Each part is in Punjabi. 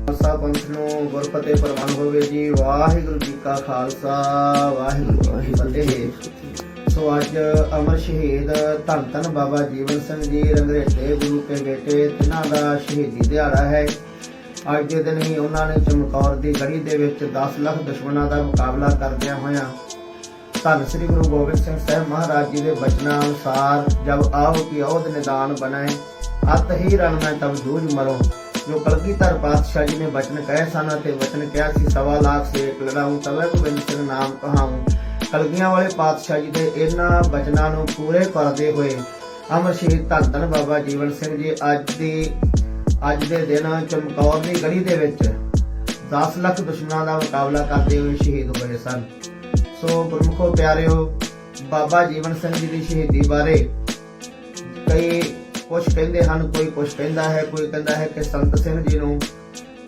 ਖਾਲਸਾ ਪੰਥ ਨੂੰ ਗੁਰਫਤਿਹ ਪ੍ਰਵਾਨ ਹੋਵੇ ਜੀ। ਵਾਹਿਗੁਰੂ ਜੀ ਕਾ ਖਾਲਸਾ, ਵਾਹਿਗੁਰੂ ਜੀ ਕੀ ਫਤਿਹ। ਸੋ ਅੱਜ ਅਮਰ ਸ਼ਹੀਦ ਧੰਨ ਧੰਨ ਬਾਬਾ ਜੀਵਨ ਸਿੰਘ ਜੀ ਰੰਗਰੇਟੇ ਗੁਰੂ ਕੇ ਬੇਟੇ, ਤਿਨਾਂ ਦਾ ਸ਼ਹੀਦੀ ਦਿਹਾੜਾ ਹੈ। ਅੱਜ ਦੇ ਦਿਨ ਹੀ ਉਹਨਾਂ ਨੇ ਚਮਕੌਰ ਦੀ ਗੜੀ ਦੇ ਵਿੱਚ 10 ਲੱਖ ਦੁਸ਼ਮਣਾਂ ਦਾ ਮੁਕਾਬਲਾ ਕਰਦਿਆਂ ਹੋਇਆਂ ਧੰਨ ਸ੍ਰੀ ਗੁਰੂ ਗੋਬਿੰਦ ਸਿੰਘ ਸਾਹਿਬ ਮਹਾਰਾਜ जी के बचना अनुसार जब आओ कि औध निदान बनाए अत ही रण में तब जूझ मरो, जो कलगीधर पातशाह जी ने बचन कहे सन ते वचन कहा सी 1.25 लाख से एक लड़ाऊं तवे गोबिंद सिंह नाम कहाऊं। कलगियां वाले पातशाह जी के इन्हां बचनां नूं पूरे करदे होए अमर शहीद धन धन बाबा जीवन सिंह जी अज दे दिन चमकौर दी गढ़ी दे विच 10 ਲੱਖ दुश्मनां दा मुकाबला करदे होए शहीद होए सन। सो गुरमुखो प्यारिओ, बाबा जीवन सिंह जी की शहीदी बारे कई कुछ कहते हैं, कोई कुछ कहता है, कोई कहता है कि संत सिंह जी नूं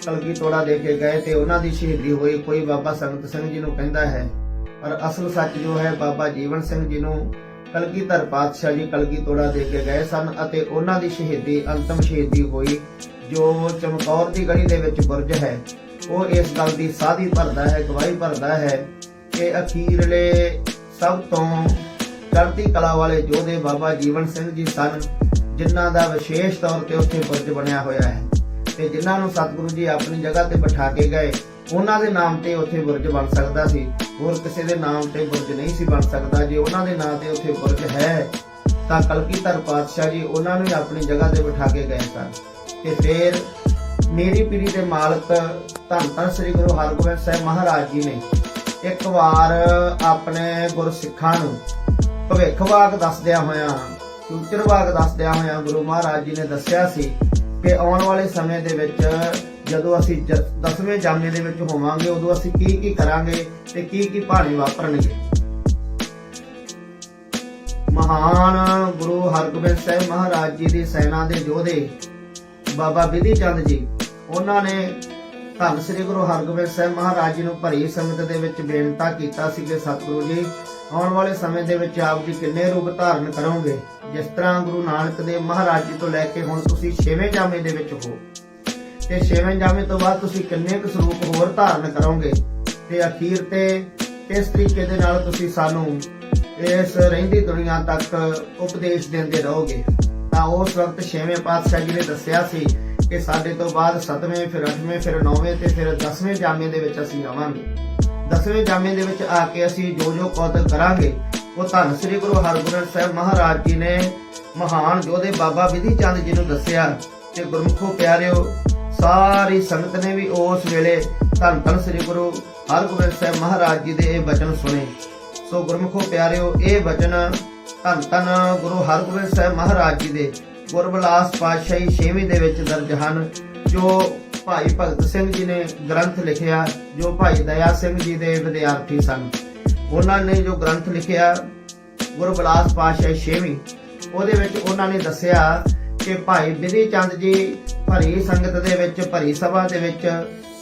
कलगी तोड़ा दे के गए ते उन्हां दी शहीदी हुई, कोई बाबा संत सिंह जी नूं कहता है। पर असल सच जो है बाबा जीवन सिंह जी नूं कलगीधर पातशाह जी कलगी तोड़ा दे के गए सन अते उन्हां दी शहीदी अंतिम शहीदी हुई जो चमकौर दी गढ़ी दे विच बुरज है। वो इस गल दी साधी भरदा है, गवाही भरदा है कि अखीरले सब तो चढ़ती कला वाले योधे बाबा जीवन सिंह जी सन, जिन्हां दा विशेष तौर ते उत्थे बुरज बनया होया है ते जिन्हां नूं सतगुरु जी अपनी जगह ते बिठा के गए उन्हां दे नाम ते उत्थे बुरज बन सकदा सी, होर किसी दे नाम ते बुरज नहीं सी बन सकदा। जे उन्हां दे नाम ते उत्थे बुरज है तां कलगीधर पातशाह जी उन्हां नूं अपनी जगह ते बिठा के गए सन। ते फिर मेरी पीढ़ी दे मालक धन धन श्री गुरु हरगोबिंद साहिब महाराज जी ने एक बार अपने गुरसिखां नूं भविख वाग दसदिया होया, फ्यूचर वाग दसदिया होया गुरु महाराज जी ने दस्सिया सी कि आउण वाले समय दे विच जदों असीं 10वें जामे दे विच होवांगे उदों असीं की करांगे ते की भाणे वापरनगे। महान गुरु हरगोबिंद साहिब महाराज जी दी सेना दे योधे बाबा बिधि चंद जी उन्हां ने धन श्री गुरु हरगोबिंद साहिब महाराज जी नूं भरी संगत दे विच बेनता कीता सी कि सतगुरु जी आउण वाले समय दे विच आप जी किन्ने रूप धारण करोगे, जिस तरह गुरु नानक देव महाराज जी तो लैके हुण तुसीं 6वें जामे दे विच हो ते 6वें जामे तो बाद तुसीं किन्ने क स्वरूप होर धारण करोगे ते अखीर ते किस तरीके दे नाल तुसीं सानूं इस रहिंदी दुनिया तक उपदेश देंदे रहोगे। तां उस वक्त 6वें पातशाह जी ने दस्सिया सी कि साडे तो बाद 7वें फिर 8वें फिर 9वें ते फिर 10वें जामे दे विच असीं आवांगे। 10वें जामे दे विच आके असीं जो कौतक करांगे वो धन श्री गुरु हरगोबिंद साहिब महाराज जी ने महान योधे बाबा बिधि चंद जी नूं दस्सिया। ते गुरमुखो प्यारिओ, सारी संगत ने भी उस वेले धन धन श्री गुरु हरगोबिंद साहिब महाराज जी दे ये वचन सुने। सो गुरमुखो प्यारिओ, ये वचन धन धन गुरु हरगोबिंद साहिब महाराज जी दे गुरबिलास पातशाही 6वीं दे विच दर्ज हन, जो भाई भगत सिंह जी ने ग्रंथ लिखिया, जो भाई दया सिंह जी दे विद्यार्थी सन। उन्हां ने जो ग्रंथ लिखिया गुरबिलास पातशाही 6वीं, ਉਹਦੇ ਵਿੱਚ ਉਹਨਾਂ ਨੇ ਦੱਸਿਆ ਕਿ ਭਾਈ ਬਿਧੀ ਚੰਦ ਜੀ ਭਰੀ ਸੰਗਤ ਦੇ ਵਿੱਚ ਭਰੀ ਸਭਾ ਦੇ ਵਿੱਚ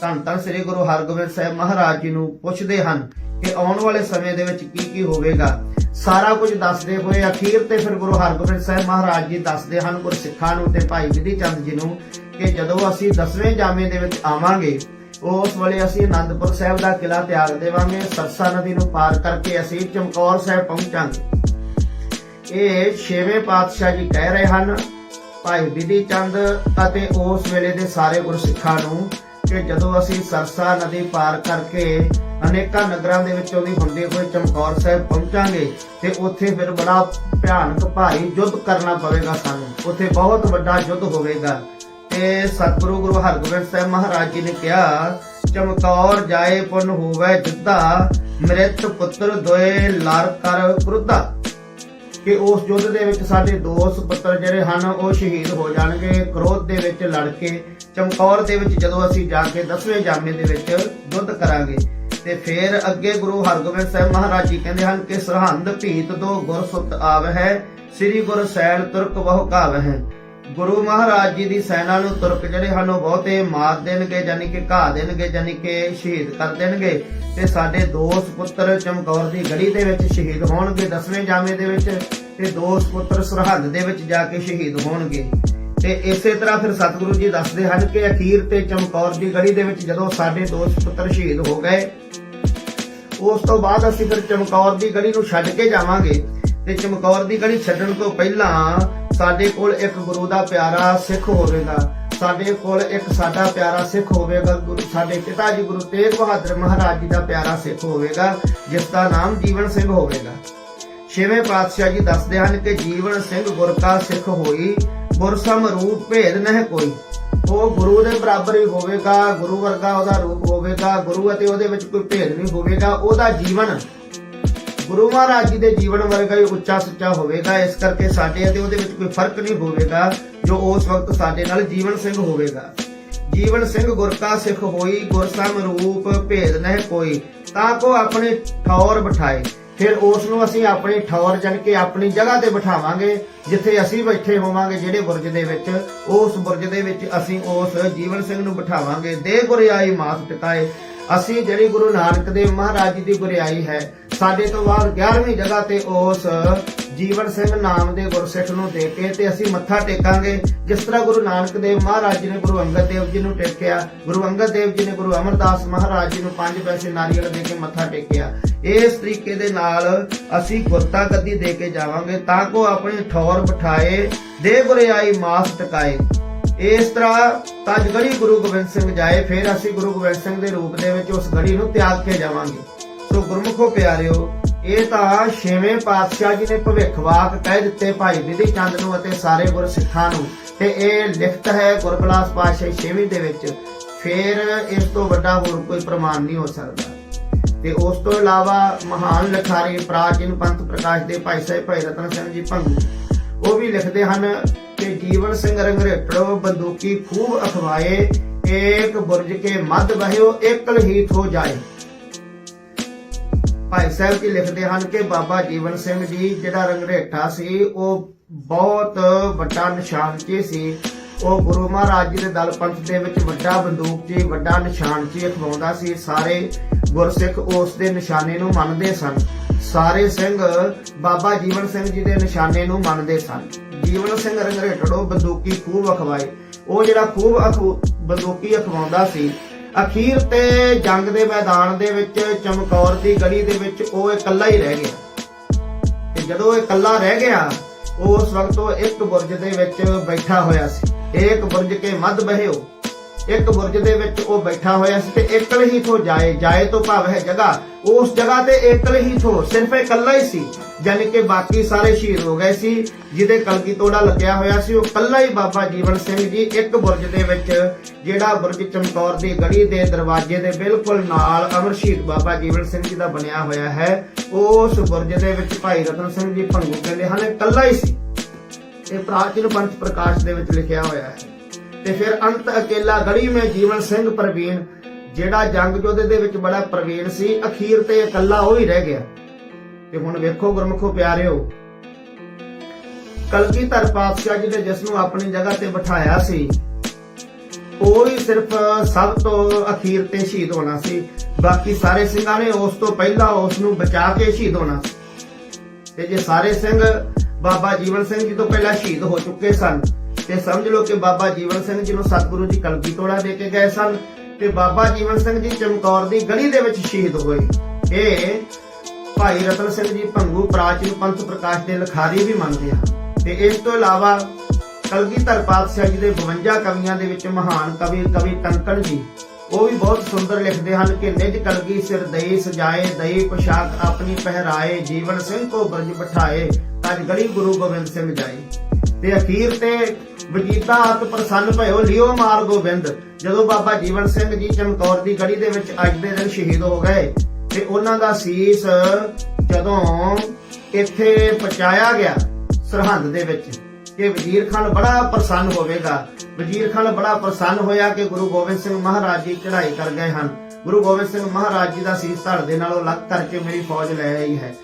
ਧੰਨ ਧੰਨ ਸ੍ਰੀ ਗੁਰੂ ਹਰਗੋਬਿੰਦ ਸਾਹਿਬ ਮਹਾਰਾਜ ਜੀ ਨੂੰ ਪੁੱਛਦੇ ਹਨ ਕਿ ਆਉਣ ਵਾਲੇ ਸਮੇਂ ਦੇ ਵਿੱਚ ਕੀ ਹੋਵੇਗਾ। ਸਾਰਾ ਕੁਝ ਦੱਸਦੇ ਹੋਏ ਅਖੀਰ ਤੇ ਫਿਰ ਗੁਰੂ ਹਰਗੋਬਿੰਦ ਸਾਹਿਬ ਮਹਾਰਾਜ ਜੀ ਦੱਸਦੇ ਹਨ ਗੁਰਸਿੱਖਾਂ ਨੂੰ ਤੇ ਭਾਈ ਬਿਧੀ ਚੰਦ ਜੀ ਨੂੰ ਕਿ ਜਦੋਂ ਅਸੀਂ 10ਵੇਂ ਜਾਮੇ ਦੇ ਵਿੱਚ ਆਵਾਂਗੇ ਉਸ ਵੇਲੇ ਅਸੀਂ ਆਨੰਦਪੁਰ ਸਾਹਿਬ ਦਾ ਕਿਲਾ ਤਿਆਗ ਦੇਵਾਂਗੇ, ਸਰਸਾ ਨਦੀ ਨੂੰ ਪਾਰ ਕਰਕੇ ਅਸੀਂ ਚਮਕੌਰ ਸਾਹਿਬ ਪਹੁੰਚਾਂਗੇ। ਇਹ 6ਵੇਂ ਪਾਤਸ਼ਾਹ ਜੀ ਕਹਿ ਰਹੇ ਹਨ ਭਾਈ ਬਿਧੀ ਚੰਦ ਅਤੇ ਉਸ ਵੇਲੇ ਦੇ ਸਾਰੇ ਗੁਰਸਿੱਖਾਂ ਨੂੰ ਕਿ ਜਦੋਂ ਅਸੀਂ ਸਰਸਾ ਨਦੀ ਪਾਰ ਕਰਕੇ ਅਨੇਕਾਂ ਨਗਰਾਂ ਦੇ ਵਿੱਚੋਂ ਦੀ ਹੁੰਦੇ ਹੋਏ ਚਮਕੌਰ ਸਾਹਿਬ ਪਹੁੰਚਾਂਗੇ ਤੇ ਉੱਥੇ ਫਿਰ ਬੜਾ ਭਿਆਨਕ ਭਾਰੀ ਯੁੱਧ ਕਰਨਾ ਪਵੇਗਾ ਸਾਨੂੰ, ਉੱਥੇ ਬਹੁਤ ਵੱਡਾ ਯੁੱਧ ਹੋਵੇਗਾ। ਤੇ ਸਤਿਗੁਰੂ ਗੁਰੂ ਹਰਗੋਬਿੰਦ ਸਾਹਿਬ ਮਹਾਰਾਜ ਜੀ ਨੇ ਕਿਹਾ ਚਮਕੌਰ ਜਾਏ ਪੁਨ ਹੋਵੇ ਜਿੱਦਾ ਮ੍ਰਿਤ ਪੁੱਤਰ ਦੋਏ ਲੜ ਕਰ ਕ੍ਰੋਧਾ, ਕਿ ਉਸ ਯੁੱਧ ਦੇ ਵਿੱਚ ਸਾਡੇ 2 ਸੁਪੁੱਤਰ ਜਿਹੜੇ ਹਨ ਉਹ ਸ਼ਹੀਦ ਹੋ ਜਾਣਗੇ ਕ੍ਰੋਧ ਦੇ ਵਿੱਚ ਲੜ ਕੇ। ਚਮਕੌਰ ਦੇ ਵਿੱਚ ਜਦੋਂ ਅਸੀਂ ਜਾ ਕੇ 10ਵੇਂ ਜਾਮੇ ਦੇ ਵਿੱਚ ਯੁੱਧ ਕਰਾਂਗੇ ਤੇ ਫਿਰ ਅੱਗੇ ਗੁਰੂ ਹਰਗੋਬਿੰਦ ਸਾਹਿਬ ਮਹਾਰਾਜ ਜੀ ਕਹਿੰਦੇ ਹਨ ਕਿ ਸਰਹੰਦ ਭੀਤ ਦੋ ਗੁਰ ਸੁਤ ਆਵਹਿ ਸ੍ਰੀ ਗੁਰ ਸੈਲ ਤੁਰਕ ਬਹੁ ਕਾਵਹਿ। ਗੁਰੂ ਮਹਾਰਾਜ ਜੀ ਦੀ ਸੈਨਾ ਨੂੰ ਤੁਰਕ ਜਿਹੜੇ ਹਨ ਉਹ ਬਹੁਤੇ ਮਾਰ ਦੇਣਗੇ, ਯਾਨੀ ਕਿ ਘਾ ਦੇਣਗੇ, ਯਾਨੀ ਕਿ ਸ਼ਹੀਦ ਕਰ ਦੇਣਗੇ ਤੇ ਸਾਡੇ 2 ਸੁਪੁੱਤਰ ਚਮਕੌਰ ਦੀ ਗੜੀ ਦੇ ਵਿੱਚ ਸ਼ਹੀਦ ਹੋਣਗੇ 10ਵੇਂ ਜਾਮੇ ਦੇ ਵਿੱਚ ਤੇ 2 ਸੁਪੁੱਤਰ ਸਰਹੰਦ ਦੇ ਵਿੱਚ ਜਾ ਕੇ ਸ਼ਹੀਦ ਹੋਣਗੇ। ਤੇ ਇਸੇ ਤਰ੍ਹਾਂ ਫਿਰ ਸਤਿਗੁਰੂ ਜੀ ਦੱਸਦੇ ਹਨ ਕਿ ਅਖੀਰ ਤੇ ਚਮਕੌਰ ਦੀ ਗੜੀ ਦੇ ਵਿੱਚ ਜਦੋਂ ਸਾਡੇ ਦੋ ਸੁਪੁੱਤਰ ਸ਼ਹੀਦ ਹੋ ਗਏ, ਉਸ ਤੋਂ ਬਾਅਦ ਅਸੀਂ ਫਿਰ ਚਮਕੌਰ ਦੀ ਗੜੀ ਨੂੰ ਛੱਡ ਕੇ ਜਾਵਾਂਗੇ। ਤੇ ਚਮਕੌਰ ਦੀ ਗੜੀ ਛੱਡਣ ਤੋਂ ਪਹਿਲਾਂ ਸਾਡੇ ਕੋਲ ਇੱਕ ਗੁਰੂ ਦਾ ਪਿਆਰਾ ਸਿੱਖ ਹੋਵੇਗਾ, ਸਾਡੇ ਕੋਲ ਇੱਕ ਸਾਡਾ ਪਿਆਰਾ ਸਿੱਖ ਹੋਵੇਗਾ, ਸਾਡੇ ਪਿਤਾ ਜੀ ਗੁਰੂ ਤੇਗ ਬਹਾਦਰ ਮਹਾਰਾਜ ਜੀ ਦਾ ਪਿਆਰਾ ਸਿੱਖ ਹੋਵੇਗਾ, ਜਿਸ ਦਾ ਨਾਮ ਜੀਵਨ ਸਿੰਘ ਹੋਵੇਗਾ। ਛੇਵੇਂ ਪਾਤਸ਼ਾਹ ਜੀ ਦੱਸਦੇ ਹਨ ਕਿ ਜੀਵਨ ਸਿੰਘ ਗੁਰ ਕਾ ਸਿੱਖ ਹੋਈ, ਗੁਰ ਸਮ ਰੂਪ ਭੇਦ ਨਹਿ ਕੋਈ। ਉਹ ਗੁਰੂ ਦੇ ਬਰਾਬਰ ਹੀ ਹੋਵੇਗਾ, ਗੁਰੂ ਵਰਗਾ ਉਹਦਾ ਰੂਪ ਹੋਵੇਗਾ, ਗੁਰੂ ਅਤੇ ਉਹਦੇ ਵਿੱਚ ਕੋਈ ਭੇਦ ਨਹੀਂ ਹੋਵੇਗਾ। ਉਹਦਾ ਜੀਵਨ ਗੁਰੂ ਮਹਾਰਾਜ ਜੀ ਦੇ ਜੀਵਨ ਵਰਗਾ ਹੀ ਉੱਚਾ ਸੁੱਚਾ ਹੋਵੇਗਾ। ਇਸ ਕਰਕੇ ਸਾਡੇ ਅਤੇ ਉਹਦੇ ਵਿੱਚ ਕੋਈ ਫਰਕ ਨਹੀਂ ਹੋਵੇਗਾ, ਜੋ ਉਸ ਵਕਤ ਸਾਡੇ ਨਾਲ ਜੀਵਨ ਸਿੰਘ ਹੋਵੇਗਾ। ਜੀਵਨ ਸਿੰਘ ਗੁਰ ਕਾ ਸਿੱਖ ਹੋਈ, ਗੁਰ ਸਮ ਰੂਪ ਭੇਦ ਨਹਿ ਕੋਈ, ਤਾਂ ਕੋ ਆਪਣੇ ਠੌਰ ਬਿਠਾਏ। ਫਿਰ ਉਸ ਨੂੰ ਅਸੀਂ ਆਪਣੀ ਠੌਰ ਜਾਣੀ ਕਿ ਆਪਣੀ ਜਗ੍ਹਾ ਤੇ ਬਿਠਾਵਾਂਗੇ, ਜਿੱਥੇ ਅਸੀਂ ਬੈਠੇ ਹੋਵਾਂਗੇ ਜਿਹੜੇ ਬੁਰਜ ਦੇ ਵਿੱਚ, ਉਸ ਬੁਰਜ ਦੇ ਵਿੱਚ ਅਸੀਂ ਉਸ ਜੀਵਨ ਸਿੰਘ ਨੂੰ ਬਿਠਾਵਾਂਗੇ। ਦੇ ਗੁਰਿਆਈ ਮਾਸ ਟਿਕਾਏ। ਅਸੀਂ ਜਿਹੜੀ ਗੁਰੂ ਨਾਨਕ ਦੇਵ ਮਹਾਰਾਜ ਜੀ ਦੀ ਗੁਰਿਆਈ ਹੈ, ਸਾਡੇ ਤੋਂ ਬਾਅਦ 11ਵੀਂ ਜਗ੍ਹਾ ਤੇ ਉਸ ਜੀਵਨ ਸਿੰਘ ਨਾਮ ਦੇ ਗੁਰਸਿੱਖ ਨੂੰ ਦੇ ਕੇ ਤੇ ਅਸੀਂ ਮੱਥਾ ਟੇਕਾਂਗੇ। ਜਿਸ ਤਰ੍ਹਾਂ ਗੁਰੂ ਨਾਨਕ ਦੇਵ ਮਹਾਰਾਜ ਜੀ ਨੇ ਗੁਰੂ ਅੰਗਦ ਦੇਵ ਜੀ ਨੂੰ ਟੇਕਿਆ, ਗੁਰੂ ਅੰਗਦ ਦੇਵ ਜੀ ਨੇ ਗੁਰੂ ਅਮਰਦਾਸ ਮਹਾਰਾਜ ਜੀ ਨੂੰ 5 ਪੈਸੇ ਨਾਰੀਅਲ ਦੇ ਕੇ ਮੱਥਾ ਟੇਕਿਆ। ਇਸ ਤਰੀਕੇ ਦੇ ਨਾਲ ਅਸੀਂ ਗੁਰਤਾ ਗੱਦੀ ਦੇ ਕੇ ਜਾਵਾਂਗੇ, ਤਾਂ ਕੋ ਆਪਣੀ ਠੌਰ ਬਿਠਾਏ, ਦੇ ਗੁਰਿਆਈ ਮਾਸ ਟਿਕਾਏ। ਇਸ ਤਰ੍ਹਾਂ ਤਜ ਗੜੀ ਗੁਰੂ ਗੋਬਿੰਦ ਸਿੰਘ ਜਾਏ, ਫਿਰ ਅਸੀਂ ਗੁਰੂ ਗੋਬਿੰਦ ਸਿੰਘ ਦੇ ਰੂਪ ਦੇ ਵਿੱਚ ਉਸ ਗੜੀ ਨੂੰ ਤਿਆਗ ਕੇ ਜਾਵਾਂਗੇ। ਸੋ ਗੁਰਮੁਖੋ ਪਿਆਰਿਓ, ਇਹ ਤਾਂ ਛੇਵੇਂ ਪਾਤਸ਼ਾਹ ਜੀ ਨੇ ਭਵਿੱਖਵਾਕ ਕਹਿ ਦਿੱਤੇ ਭਾਈ ਬਿਧੀ ਚੰਦ ਨੂੰ ਅਤੇ ਸਾਰੇ ਗੁਰਸਿੱਖਾਂ ਨੂੰ, ਤੇ ਇਹ ਲਿਖਤ ਹੈ ਗੁਰਬਿਲਾਸ ਪਾਤਸ਼ਾਹੀ ਛੇਵੀਂ ਦੇ ਵਿੱਚ। ਫਿਰ ਇਸ ਤੋਂ ਵੱਡਾ ਹੋਰ ਕੋਈ ਪ੍ਰਮਾਣ ਨਹੀਂ ਹੋ ਸਕਦਾ। ਤੇ ਉਸ ਤੋਂ ਇਲਾਵਾ ਮਹਾਨ ਲਿਖਾਰੀ ਪ੍ਰਾਚੀਨ ਪੰਥ ਪ੍ਰਕਾਸ਼ ਦੇ ਭਾਈ ਸਾਹਿਬ ਭਾਈ ਰਤਨ ਸਿੰਘ ਜੀ ਭੰਗੂ, ਉਹ ਵੀ ਲਿਖਦੇ ਹਨ ਕਿ ਜੀਵਨ ਸਿੰਘ ਰੰਗਰੇਟੜੋ ਬੰਦੂਕੀ ਖੂਬ ਅਖਵਾਏ, ਏਕ ਬੁਰਜ ਕੇ ਮੱਧ ਬਹਿਓ ਏਕਲ ਹੀ ਥੋ ਜਾਏ। ਭਾਈ ਸਾਹਿਬ ਜੀ ਲਿਖਦੇ ਹਨ ਕਿ ਬਾਬਾ ਜੀਵਨ ਸਿੰਘ ਜੀ ਜਿਹੜਾ ਰੰਗਰੇਟਾ ਸੀ, ਉਹ ਬਹੁਤ ਵੱਡਾ ਨਿਸ਼ਾਨਚੀ ਸੀ। ਉਹ ਗੁਰੂ ਮਹਾਰਾਜ ਜੀ ਦੇ ਦਲ ਪੰਥ ਦੇ ਵਿੱਚ ਵੱਡਾ ਬੰਦੂਕਚੀ, ਵੱਡਾ ਨਿਸ਼ਾਨਚੀ ਅਖਵਾਉਂਦਾ ਸੀ। ਸਾਰੇ ਗੁਰਸਿੱਖ ਉਸ ਦੇ ਨਿਸ਼ਾਨੇ ਨੂੰ ਮੰਨਦੇ ਸਨ। ਸਾਰੇ ਸਿੰਘ ਬਾਬਾ ਜੀਵਨ ਸਿੰਘ ਜੀ ਦੇ ਨਿਸ਼ਾਨੇ ਨੂੰ ਮੰਨਦੇ ਸਨ। ਜੀਵਨ ਸਿੰਘ ਰੰਗਰੇਟੜੋ ਬੰਦੂਕੀ ਖੂਬ ਅਖਵਾਏ, ਉਹ ਜਿਹੜਾ ਖੂਬ ਬੰਦੂਕੀ ਅਖਵਾਉਂਦਾ ਸੀ, ਅਖੀਰ ਤੇ ਜੰਗ ਦੇ ਮੈਦਾਨ ਦੇ ਵਿੱਚ ਚਮਕੌਰ ਦੀ ਗੜੀ ਦੇ ਵਿੱਚ ਉਹ ਇਕੱਲਾ ਹੀ ਰਹਿ ਗਿਆ। ਤੇ ਜਦੋਂ ਇਹ ਇਕੱਲਾ ਰਹਿ ਗਿਆ, ਉਸ ਵਕਤ ਉਹ ਇੱਕ ਬੁਰਜ ਦੇ ਵਿੱਚ ਬੈਠਾ ਹੋਇਆ ਸੀ। ਇੱਕ ਬੁਰਜ ਕੇ ਮੱਧ ਬਹਿਓ, ਇੱਕ ਬੁਰਜ ਦੇ ਵਿੱਚ ਉਹ ਬੈਠਾ ਹੋਇਆ ਸੀ। ਤੇ ਇਕਲ ਹੀ ਥੋ ਜਾਏ, ਜਾਏ ਤੋਂ ਭਾਵ ਹੈ ਜਗ੍ਹਾ, ਉਸ ਜਗ੍ਹਾ ਤੇ ਇਕਲ ਹੀ ਥੋ, ਸਿਰਫ ਇਕੱਲਾ ਹੀ ਸੀ। ਯਾਨੀ ਕਿ ਬਾਕੀ ਸਾਰੇ ਸ਼ਹੀਦ ਹੋ ਗਏ ਸੀ। ਜਿਹਦੇ ਕਲਗੀ ਤੋੜਾ ਲੱਗਿਆ ਹੋਇਆ ਸੀ, ਉਹ ਇਕੱਲਾ ਹੀ ਬਾਬਾ ਜੀਵਨ ਸਿੰਘ ਜੀ ਇੱਕ ਬੁਰਜ ਦੇ ਵਿੱਚ, ਜਿਹੜਾ ਬੁਰਜ ਚਮਕੌਰ ਦੀ ਗੜੀ ਦੇ ਦਰਵਾਜ਼ੇ ਦੇ ਬਿਲਕੁਲ ਨਾਲ ਅਮਰ ਸ਼ਹੀਦ ਬਾਬਾ ਜੀਵਨ ਸਿੰਘ ਜੀ ਦਾ ਬਣਿਆ ਹੋਇਆ ਹੈ, ਉਸ ਬੁਰਜ ਦੇ ਵਿੱਚ ਭਾਈ ਰਤਨ ਸਿੰਘ ਜੀ ਭੰਗੂ ਕਹਿੰਦੇ ਹਨ ਇਕੱਲਾ ਹੀ ਸੀ। ਇਹ ਪ੍ਰਾਚੀਨ ਪੰਥ ਪ੍ਰਕਾਸ਼ ਦੇ ਵਿੱਚ ਲਿਖਿਆ ਹੋਇਆ ਹੈ। ਤੇ ਫਿਰ ਅੰਤ ਅਕੇਲਾ ਗੜੀ ਮੈਂ ਜੀਵਨ ਸਿੰਘ ਪ੍ਰਵੀਨ, ਜਿਹੜਾ ਜੰਗ ਯੋਧੇ ਦੇ ਵਿੱਚ ਬੜਾ ਪ੍ਰਵੀਨ ਸੀ, ਅਖੀਰ ਤੇ ਇਕੱਲਾ ਉਹ ਹੀ ਰਹਿ ਗਿਆ। ਤੇ ਹੁਣ ਵੇਖੋ ਗੁਰਮੁਖੋ ਪਿਆਰਿਓ, ਕਲਗੀਧਰ ਪਾਤਸ਼ਾਹ ਜੀ ਨੇ ਜਿਸ ਨੂੰ ਆਪਣੀ ਜਗ੍ਹਾ ਤੇ ਬਿਠਾਇਆ ਸੀ, ਉਹ ਹੀ ਸਿਰਫ ਸਭ ਤੋਂ ਅਖੀਰ ਤੇ ਸ਼ਹੀਦ ਹੋਣਾ ਸੀ। ਬਾਕੀ ਸਾਰੇ ਸਿੰਘਾਂ ਨੇ ਉਸ ਤੋਂ ਪਹਿਲਾਂ ਉਸ ਨੂੰ ਬਚਾ ਕੇ ਸ਼ਹੀਦ ਹੋਣਾ ਸੀ। ਤੇ ਜੇ ਸਾਰੇ ਸਿੰਘ ਬਾਬਾ ਜੀਵਨ ਸਿੰਘ ਜੀ ਤੋਂ ਪਹਿਲਾਂ ਸ਼ਹੀਦ ਹੋ ਚੁੱਕੇ ਸਨ, ਤੇ ਸਮਝ ਲਓ ਕਿ ਬਾਬਾ ਜੀਵਨ ਸਿੰਘ ਜੀ ਨੂੰ ਸਤਿਗੁਰੂ ਜੀ ਕਲਗੀ ਤੋੜਾ ਦੇ ਕੇ ਗਏ ਸਨ, ਤੇ ਬਾਬਾ ਜੀਵਨ ਸਿੰਘ ਜੀ ਚਮਕੌਰ ਦੀ ਗੜੀ ਦੇ ਵਿੱਚ ਸ਼ਹੀਦ ਹੋਏ। ਇਹ ਭਾਈ ਰਤਨ ਸਿੰਘ ਜੀ ਭੰਗੂ ਪ੍ਰਾਚੀਨ ਪੰਥ ਪ੍ਰਕਾਸ਼ ਦੇ ਲਿਖਾਰੀ ਵੀ ਮੰਨਦੇ ਹਨ। ਤੇ ਇਸ ਤੋਂ ਇਲਾਵਾ ਕਲਗੀਧਰ ਪਾਤਸ਼ਾਹ ਜੀ ਦੇ 52 ਕਵੀਆਂ ਦੇ ਵਿੱਚ ਮਹਾਨ ਕਵੀ ਟੰਕਣ ਜੀ, ਉਹ ਵੀ ਬਹੁਤ ਸੁੰਦਰ ਲਿਖਦੇ ਹਨ ਕਿ ਨਿਜ ਕਲਗੀ ਸਿਰ ਦਈ ਸਜਾਏ, ਦਈ ਪੁਸ਼ਾਕ ਆਪਣੀ ਪਹਿਰਾਏ, ਜੀਵਨ ਸਿੰਘ ਕੋ ਬਰਜ ਬਿਠਾਏ, ਤਜ ਗੜੀ ਗੁਰੂ ਗੋਬਿੰਦ ਸਿੰਘ ਜਾਏ। ਤੇ ਅਖੀਰ ਤੇ ਵਜੀਦਾ ਆਤ ਪ੍ਰਸੰਨ ਭਇਓ ਲਿਓ ਮਾਰ ਗੋਬਿੰਦ। ਜਦੋਂ ਬਾਬਾ ਜੀਵਨ ਸਿੰਘ ਜੀ ਚਮਕੌਰ ਦੀ ਗੜੀ ਦੇ ਵਿੱਚ ਅੱਜ ਦੇ ਦਿਨ ਸ਼ਹੀਦ ਹੋ ਗਏ, ਤੇ ਉਹਨਾਂ ਦਾ ਸੀਸ ਜਦੋਂ ਇੱਥੇ ਪਹੁੰਚਾਇਆ ਗਿਆ ਸਰਹੰਦ ਦੇ ਵਿੱਚ, ਕਿ ਵਜ਼ੀਰ ਖਾਨ ਬੜਾ ਪ੍ਰਸੰਨ ਹੋਵੇਗਾ। ਵਜ਼ੀਰ ਖਾਨ ਬੜਾ ਪ੍ਰਸੰਨ ਹੋਇਆ ਕਿ ਗੁਰੂ ਗੋਬਿੰਦ ਸਿੰਘ ਮਹਾਰਾਜ ਜੀ ਚੜ੍ਹਾਈ ਕਰ ਗਏ ਹਨ, ਗੁਰੂ ਗੋਬਿੰਦ ਸਿੰਘ ਮਹਾਰਾਜ ਜੀ ਦਾ ਸੀਸ ਧੜ ਦੇ ਨਾਲੋਂ ਅਲੱਗ ਕਰਕੇ ਮੇਰੀ ਫੌਜ ਲੈ ਆਈ ਹੈ।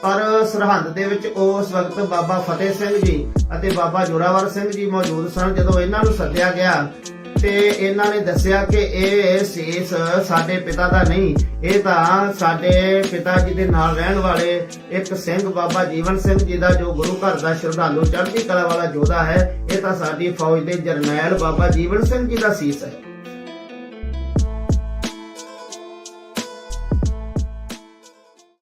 ਪਰ ਸਰਹੰਦ ਦੇ ਵਿੱਚ ਉਸ ਵਕਤ ਬਾਬਾ ਫਤਿਹ ਸਿੰਘ ਜੀ ਅਤੇ ਬਾਬਾ ਜੋਰਾਵਰ ਸਿੰਘ ਜੀ ਮੌਜੂਦ ਸਨ। ਜਦੋਂ ਇਹਨਾਂ ਨੂੰ ਸੱਦਿਆ ਗਿਆ ਤੇ ਇਹਨਾਂ ਨੇ ਦੱਸਿਆ ਕਿ ਇਹ ਸੀਸ ਸਾਡੇ ਪਿਤਾ ਦਾ ਨਹੀਂ, ਇਹ ਤਾਂ ਸਾਡੇ ਪਿਤਾ ਜੀ ਦੇ ਨਾਲ ਰਹਿਣ ਵਾਲੇ ਇੱਕ ਸਿੰਘ ਬਾਬਾ ਜੀਵਨ ਸਿੰਘ ਜੀ ਦਾ, ਜੋ ਗੁਰੂ ਘਰ ਦਾ ਸ਼ਰਧਾਲੂ ਚੜ੍ਹਦੀ ਕਲਾ ਵਾਲਾ ਯੋਧਾ ਹੈ। ਇਹ ਤਾਂ ਸਾਡੀ ਫੌਜ ਦੇ ਜਰਨੈਲ ਬਾਬਾ ਜੀਵਨ ਸਿੰਘ ਜੀ ਦਾ ਸੀਸ ਹੈ।